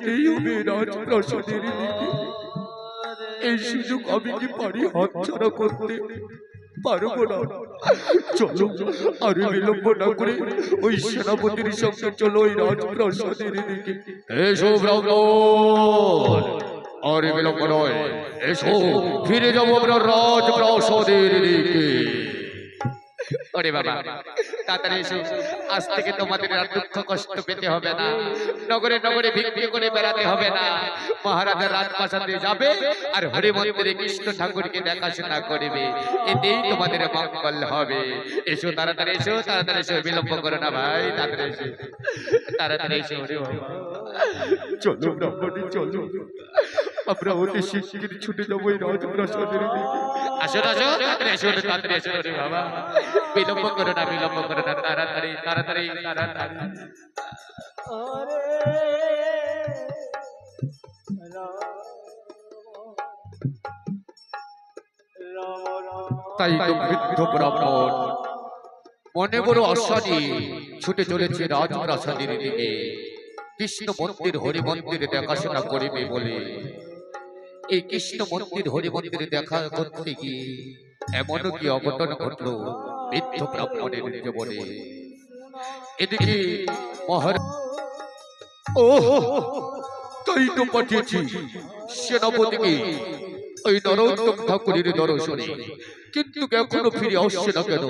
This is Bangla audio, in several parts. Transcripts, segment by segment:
যেতেই হবে রাজপ্রাসাদের দিকে। এই সুযোগ আমি কি পারি হাতছাড়া করতে? পারবো না। চলো আর বিলম্ব না করে ওই সেনাপতির সঙ্গে চলো ওই রাজপ্রাসাদের দিকে। এসো ব্রাহ্মণ, আর বিলম্ব নয়, এসো ফিরে যাবো আমরা রাজপ্রাসাদের দিকে। ওরে বাবা, তাড়াতাড়ি এসো, আজ থেকে তোমাদের আর দুঃখ কষ্ট পেতে হবে না, নগরে নগরে ভিক্ষে করে বেড়াতে হবে না। মহারাজার রাজপ্রাসাদে যাবে আর হরি মন্দিরে কৃষ্ণ ঠাকুরকে দেখাশোনা করবে, এতেই তোমাদের মঙ্গল হবে। এসো তাড়াতাড়ি এসো, তাড়াতাড়ি এসো, বিলম্ব করো না ভাই, তাড়াতাড়ি এসো, তাড়াতাড়ি এসো। ওরে বাবা, চলো ব্রাহ্মণী চলো, আমরা অতি শিগগির ছুটে যাবো এই রাজপ্রাসাদের দিকে। আসো আসো, তাড়াতাড়ি এসো, তাড়াতাড়ি এসো। ওরে বাবা, বিলম্ব করো না, বিলম্ব করো না, তাড়াতাড়ি তাড়াতাড়ি তাড়াতাড়ি। তাই তো বৃদ্ধ ব্রাহ্মণ মনে বড় আশা নিয়ে ছুটে চলেছে রাজপ্রাসাদের দিকে, কৃষ্ণ মন্দির হরি মন্দিরে দেখাশোনা করিবে বলে। এই কৃষ্ণ মন্দির হরি মন্দিরে দেখা করতে গিয়ে এমন কি অঘটন ঘটল বৃদ্ধ ব্রাহ্মণের জীবনে। এদিকে মহারাজ, ও তাই তো পাঠিয়েছি সেনাপতিকে ওই নরোত্তম ঠাকুরের দর্শনে, কিন্তু এখনো ফিরে আসছে না কেন?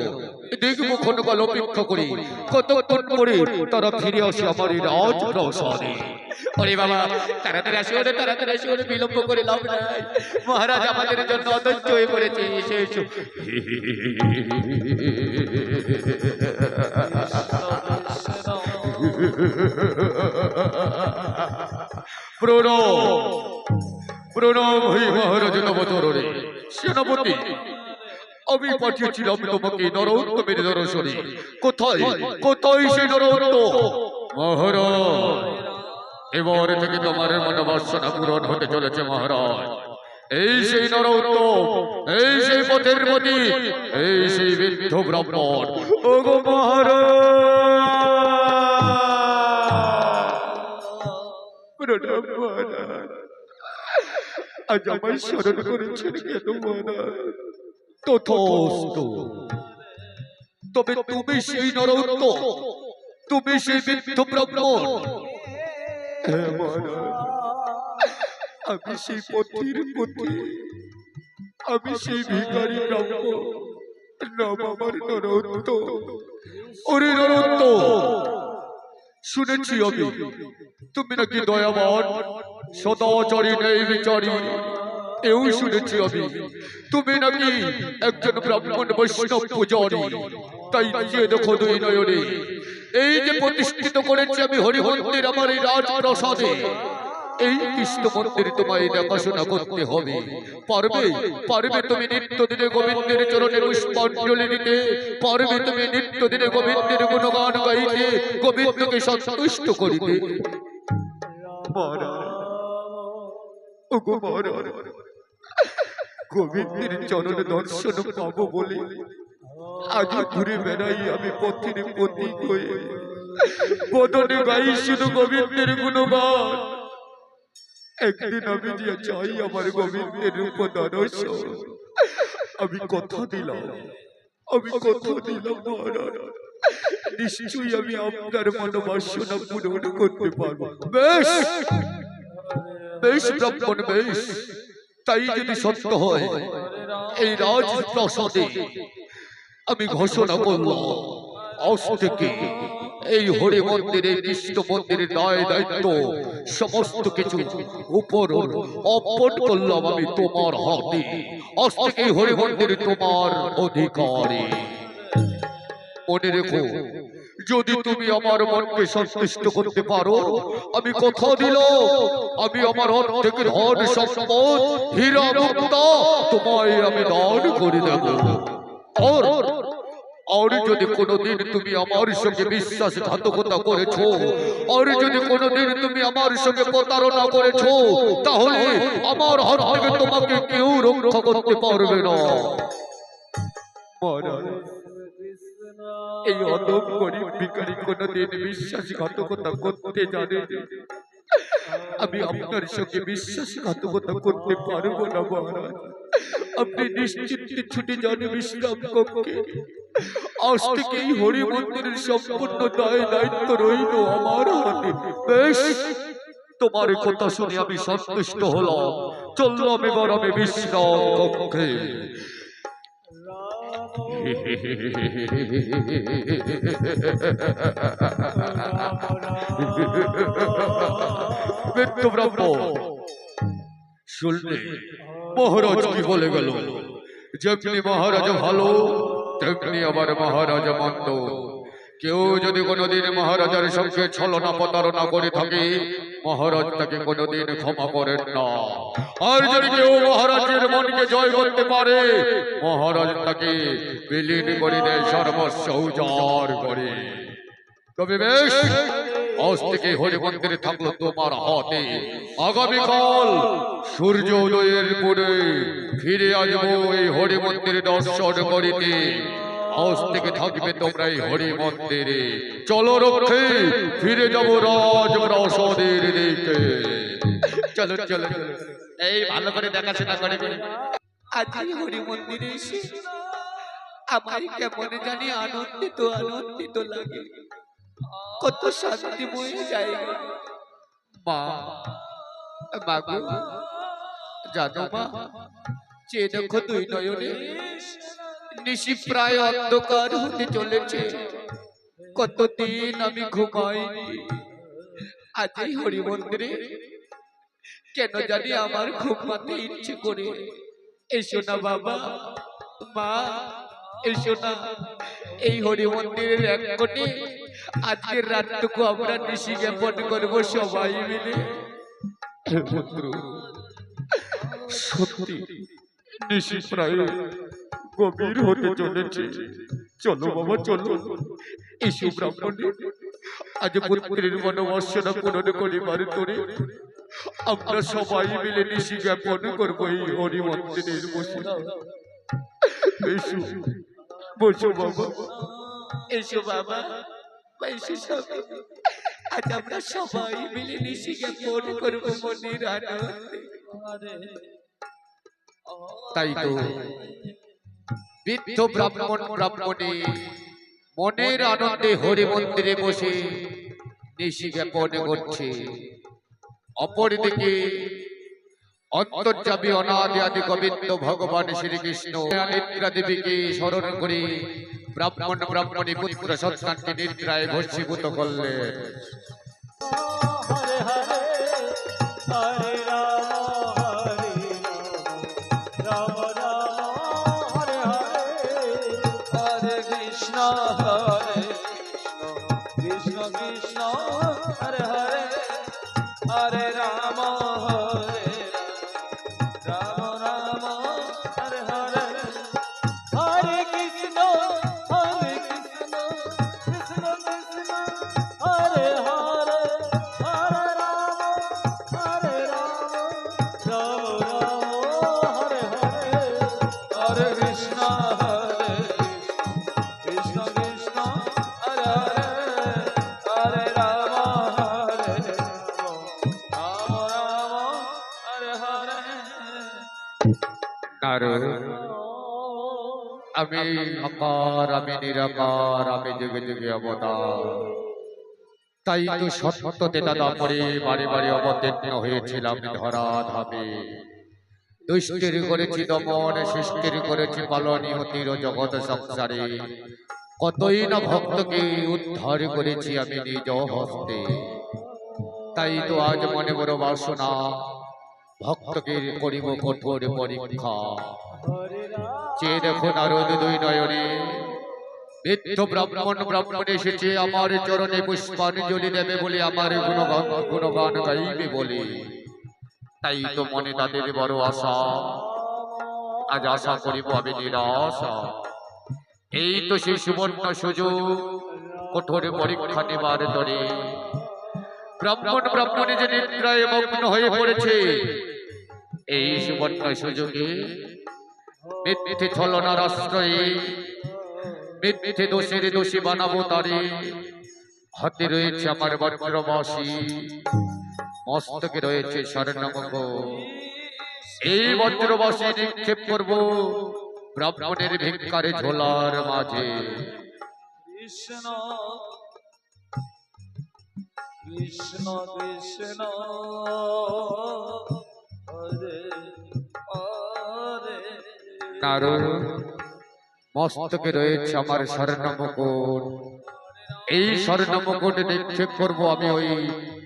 দেখবো ক্ষণকাল অপেক্ষা করি কতক্ষণ পরে তারা ফিরে আসে আমার এই রাজপ্রাসাদে। ওরে বাবা, তাড়াতাড়ি আসো রে, তাড়াতাড়ি আসো রে, বিলম্ব করে লাভ নাই, মহারাজ আমাদের জন্য অধৈর্য হয়ে পড়েছে। এসে এসো। প্রণাম প্রণাম হে মহারাজ নবতরণে। সেনাপতি, আমি পাঠিয়েছিলাম তোমাকে নরোত্তমের দর্শনে, কোথায় কোথায় সেই নরোত্তম? মহারাজ, এবার থেকে তোমার মনোবাসনা পূরণ হতে চলেছে মহারাজ। এই সেই নরোত্তম, এই সেই পথের প্রতি, এই সেই বৃদ্ধ ব্রাহ্মণ। ওগো মহারাজ, প্রণাম মহারাজ। আজ আমায় স্মরণ করেছেন কেন মহারাজ? তথাস্তু। তবে তুমি সেই নরোত্তম, তুমি সেই বৃদ্ধ ব্রাহ্মণ? হ্যাঁ মহারাজ, আমি সেই পথের পথি, আমি সেই ভিখারি ব্রাহ্মণ, নাম আমার নরোত্তম। ওরে নরোত্তম, শুনেছি আমি তুমি নাকি দয়াবান, সদাচারী, ন্যায় বিচারী। এও শুনেছি আমি তুমি নাকি একজন ব্রাহ্মণ বৈষ্ণব পূজারী। তাই যে দেখো দুই নয়নে এই যে প্রতিষ্ঠিত করেছি আমি হরি মন্দির আমার এই রাজপ্রাসাদে, এই কৃষ্ণ মন্দির তোমায় দেখাশোনা করতে হবে। পারবে পারবে তুমি নিত্য দিনে গোবিন্দের চরণে পুষ্পাঞ্জলি দিতে? পারবে তুমি নিত্য দিনে গোবিন্দের গুণগান গাইতে, গোবিন্দকে সন্তুষ্ট করিতে? গোবিন্দের চরণ দর্শন পাবো বলে আজ ঘুরে বেড়াই আমি পথের প্রতীক হয়ে, বদনে গাই শুধু গোবিন্দের গুণগান। একদিন আমি যে চাই আমার গোবিন্দের রূপ দর্শন। আমি কথা দিলাম, আমি কথা দিলাম মহারাজ, নিশ্চয়ই আমি আপনার মনোবাসনা পূরণ করতে পারবো। বেশ বেশ ব্রাহ্মণ, বেশ। তাই যদি সত্য হয়, এই রাজপ্রাসাদে আমি ঘোষণা করলাম আজ থেকে এই হরি মন্দিরে কৃষ্ণ মন্দিরের দায় দায়িত্ব সমস্ত কিছু উপর অর্পণ করলাম আমি তোমার হাতে। আজ থেকে হরি মন্দির তোমার অধিকারী। মনে রেখো, যদি তুমি আমার মনকে সন্তুষ্ট করতে পারো, আমি কথা দিলাম আমি আমার অর্ধেকের ধন সম্পদ হীরা মুক্তা তোমায় আমি দান করে দেব। আর যদি কোনোদিন তুমি আমার সঙ্গে বিশ্বাসঘাতকতা করেছো, আর যদি কোনোদিন তুমি আমার সঙ্গে প্রতারণা করেছো, তাহলে আমার হাত থেকে তোমাকে কেউ রক্ষা করতে পারবে না। এই অদম গরিব ভিখারি কোনোদিন বিশ্বাসঘাতকতা করতে জানে, আমি আপনার সঙ্গে বিশ্বাসঘাতকতা করতে পারবো না মহারাজ। আপনি নিশ্চিন্তে ছুটে যান বিশ্রাম কক্ষে। আজ থেকে এই হরি মন্দিরের সম্পূর্ণ দায় দায়িত্ব রইল আমার হাতে। বেশ, তোমার কথা শুনে আমি সন্তুষ্ট হলাম। চললাম এবার আমি বিশ্রাম কক্ষে। মৃত্যু ব্রাহ্মণ, শুনলে মহারাজ কি বলে গেল? যেমনি মহারাজ ভালো, তেমনি আবার মহারাজ মন্দ। কেউ যদি কোনোদিন মহারাজার সঙ্গে ছলনা প্রতারণা করে থাকে, মহারাজ তাকে কোনোদিন ক্ষমা করেন না। আর যদি কেউ মহারাজের মনকে জয় করতে পারে, মহারাজ তাকে বিলীন করে দেয়, সর্বস্ব উজাড় করে। তবে বেশ, আজ থেকে হরি মন্দিরে থাকলো তোমার হাতে। আগামীকাল সূর্য উদয়ের পরে ফিরে আসবো এই হরি মন্দিরে দর্শন করিতে। আজ থেকে থাকবে তোমরা এই হরি মন্দিরে। চলো রক্ষে, ফিরে যাবো রাজপ্রাসাদের দিকে। চলো চলো, এই ভালো করে দেখাশোনা করবে। আজ এই হরি মন্দিরে এসে আমার কেমন জানি আনন্দিত আনন্দিত লাগে, কত শান্তিময় জায়গা। মা, বাবু, জানো মা, যে দেখো দুই নয়নে নিশি প্রায় অন্ধকার হতে চলেছে। কতদিন আমি ঘুমাইনি, আজ এই হরি মন্দিরে কেন জানি আমার ঘুমাতে ইচ্ছে করে। এসো না বাবা, মা, এসো না। এই হরি মন্দিরের এক কোণে আজকের রাতটুকু আমরা নিশি জ্ঞাপন করবো সবাই মিলে। সত্যি নিশি প্রায় গভীর হতে চলেছে। চলো বাবা, চলো। এসো ব্রাহ্মণ, আজ পুত্রের মনোবাসনা পূরণ করিবার তোরে আমরা সবাই মিলে নিশি জ্ঞাপন করবো এই হরি মন্দিরের বসে। এসো, বসো বাবা। এসো বাবা, এসো সবাই। আজ আমরা সবাই মিলে নিশি জ্ঞাপন করবো মনের আনন্দে। তাই তো বৃদ্ধ ব্রাহ্মণ ব্রাহ্মণী মনের আনন্দে হরি মন্দিরে বসে নিশি জ্ঞাপন করছে। অপরদিকে অন্তর্যামী অনাদি আদি গোবিন্দ ভগবান শ্রীকৃষ্ণ নিদ্রা দেবীকে স্মরণ করে ব্রাহ্মণ ব্রাহ্মণী পুত্র সন্তানকে নিদ্রায় ভস্মীভূত করলেন। হরে হরে হরে রাম রাম হরে হরে হরে কৃষ্ণ কৃষ্ণ কৃষ্ণ হরে হরে হরে রাম রাম হরে হরে হরে কৃষ্ণ কৃষ্ণ কৃষ্ণ হরে হরে হরে রাম রাম হরে হরে হরে কৃষ্ণ কৃষ্ণ কৃষ্ণ হরে হরে হরে রাম হরে হরে আমি আকার, আমি নিরাকার, আমি যুগে যুগে অবতার। তাই তো সত্যতে দাদা পরে বারে বারে অবতীর্ণ হয়েছিলাম ধরা ধাপে। দুষ্টের করেছি দমন, সৃষ্টির করেছি পালন, ইহতির জগৎ সংসারে কতই না ভক্তকে উদ্ধার করেছি আমি নিজ হস্তে। তাই তো আজ মনে বড় বাসনা, ভক্তকে করিব কঠোর পরীক্ষা। চেয়ে দেখো নারদ দুই নয়নে বৃদ্ধ ব্রাহ্মণ ব্রাহ্মণ এসেছে আমার চরণে পুষ্পাঞ্জলি দেবে বলে, আমার গুণগান গাইবে বলে। তাই তো মনে তাদের বড় আশা, আজ আশা করিব আমি নিরাশা। এই তো সেই সুবর্ণ সুযোগ, কঠোর পরীক্ষা নেবার তরে ব্রাহ্মণ ব্রাহ্মণী যে নিদ্রায় মগ্ন হয়ে পড়েছে। এই সুবর্ণ সুযোগে মিথ্যে ছলনার আশ্রয়ে মিথ্যে দোষের দোষী বানাবো তারে। হাতে রয়েছে আমার বজ্রবাসী, মস্তকে রয়েছে স্বর্ণমুকুট। এই বজ্রবাসী নিক্ষেপ করব ব্রাহ্মণের ভিক্ষারে ঝোলার মাঝে। কৃষ্ণ কৃষ্ণ কৃষ্ণ হরে হরে নারদ, মস্তকে রয়েছে আমার স্বর্ণমুকুট। এই স্বর্ণমুকুট নিক্ষেপ করব আমি ওই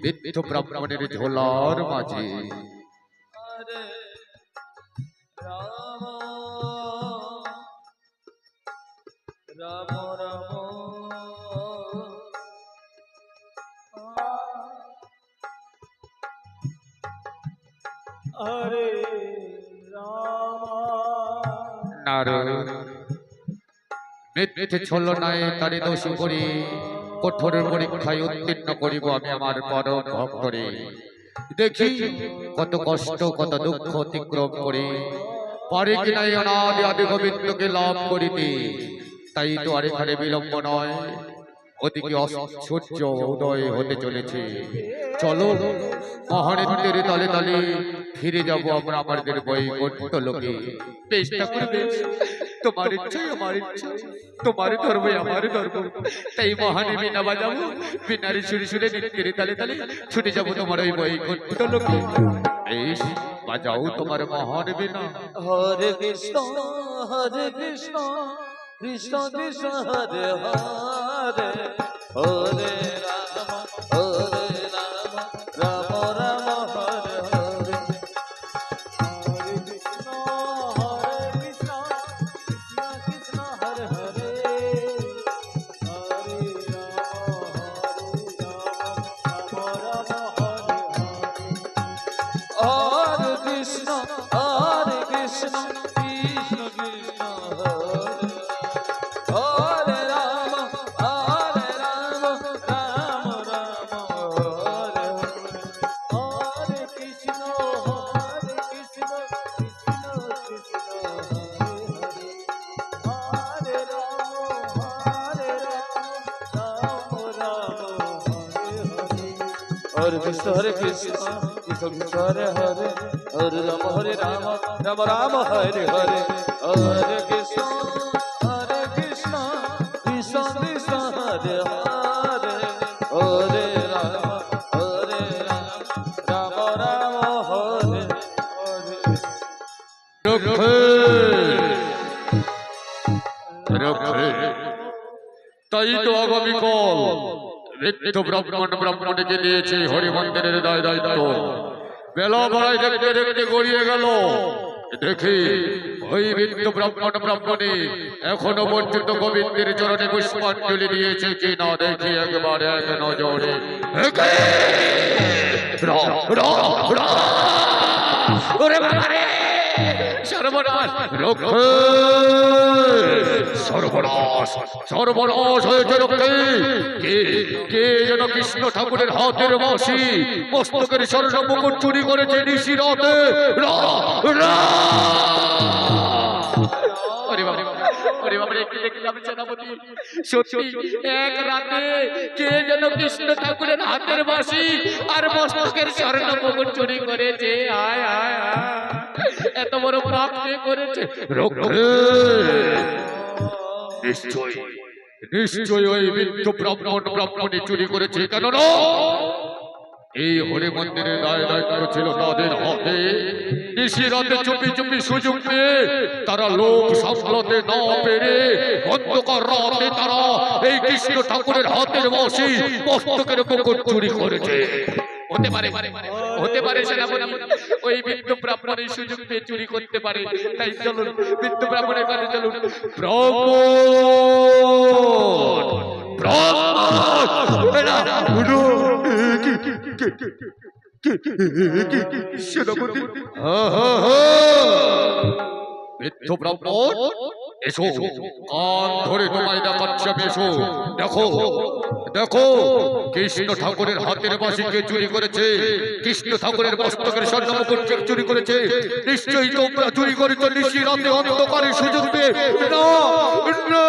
বৃদ্ধ ব্রাহ্মণের ঝোলার মাঝে। হরে রাম রাম রাম হরে রাম নারদ, মিথ্যে ছলনায় তারে দোষী করি কঠোর পরীক্ষায় উত্তীর্ণ করিব আমি আমার পরম ভক্তরে। দেখি কত কষ্ট কত দুঃখ অতিক্রম করে পারে কিনা এই অনাদি আদি গোবিন্দকে লাভ করিতে। তাই তো আর এখানে বিলম্ব নয়, ওদিকে সূর্য উদয় হতে চলেছে। চলো মহানেত্রের তলে তলে ফিরে যাব আমরা আমাদের বৈকুণ্ঠ লোকে। বেশ ঠাকুর বেশ, তোমার ইচ্ছাই আমার ইচ্ছা, তোমার ধর্ম আমার ধর্ম। তাই মহানেবী না বাজাবো, বিনারে সুরে সুরে নৃত্যের তালে তালে ছুটে যাবো তোমার ওই বৈকুণ্ঠ লোকে। বেশ, বাজাও তোমার মহানেবী না। হরে কৃষ্ণ কৃষ্ণ কৃষ্ণ হরে হরে হরে রাম রাম রাম হরে হরে হরে কৃষ্ণ কৃষ্ণ কৃষ্ণ হরে হরে হরে রাম রাম হরে হরে কৃষ্ণ কৃষ্ণ কৃষ্ণ কৃষ্ণ হরে রাম রাম রাম হরে হরে কৃষ্ণ কৃষ্ণ কৃষ্ণ হরে হরে হরে কৃষ্ণ হরে কৃষ্ণ কৃষ্ণ কৃষ্ণ হরে হরে হরে রাম রাম রাম হরে হরে হরে কৃষ্ণ কৃষ্ণ কৃষ্ণ হরে হরে হরে রাম রাম হরে হরে। তাই তো আগামীকাল বৃদ্ধ ব্রাহ্মণকে দিয়েছে হরি মন্দিরের দায়িত্ব। বেলা বাড়ায় দেখতে দেখতে গড়িয়ে গেল। দেখি ওই বৃদ্ধ ব্রাহ্মণী এখনো পর্যন্ত গোবিন্দের চরণে পুষ্পাঞ্জলি দিয়েছে কি না দেখি একবার এক নজরে। সর্বনাশ সর্বনাশ সর্বনাশ হয়েছে রক্ষে। কে যেন কৃষ্ণ ঠাকুরের হাতের বাঁশি মস্তকের স্বর্ণ মুকুট চুরি করেছে নিশি রাতে। সত্যি এক রাতে কে যেন কৃষ্ণ ঠাকুরের হাতের বাঁশি আর মস্তকের স্বর্ণ মুকুট চুরি করেছে। আয় আয় আয়, এত বড় পাপ কে করেছে? নিশ্চয়ই নিশ্চয়ই ওই বৃদ্ধ ব্রাহ্মণী চুরি করেছে। কেন না এই হরি মন্দিরের দায়িত্ব ছিল তাদের হাতে। নিশি রাতে চুপি চুপি সুযোগ পেয়ে তারা লোক সামলাতে না পেরে অন্ধকার রাতে তারা এই কৃষ্ণ ঠাকুরের হাতের বাঁশি মস্তকের মুকুট চুরি করেছে। হতে পারে সেনাপতি ওই বৃদ্ধ ব্রাহ্মণের সুযোগ পেয়ে চুরি করতে পারে। তাই চলুন বৃদ্ধ ব্রাহ্মণের কাছে চলুন। সেনাপতি, বৃদ্ধ ব্রাহ্মণ এসো, কান ধরে তোমায় দেখাচ্ছি আমি। এসো, দেখো দেখো কৃষ্ণ ঠাকুরের হাতের বাঁশি কে চুরি করেছে, কৃষ্ণ ঠাকুরের মস্তকের স্বর্ণ মুকুট কে চুরি করেছে। নিশ্চয়ই তোমরা চুরি করেছো নিশি রাতে অন্ধকারে সুযোগ পেয়ে। না না,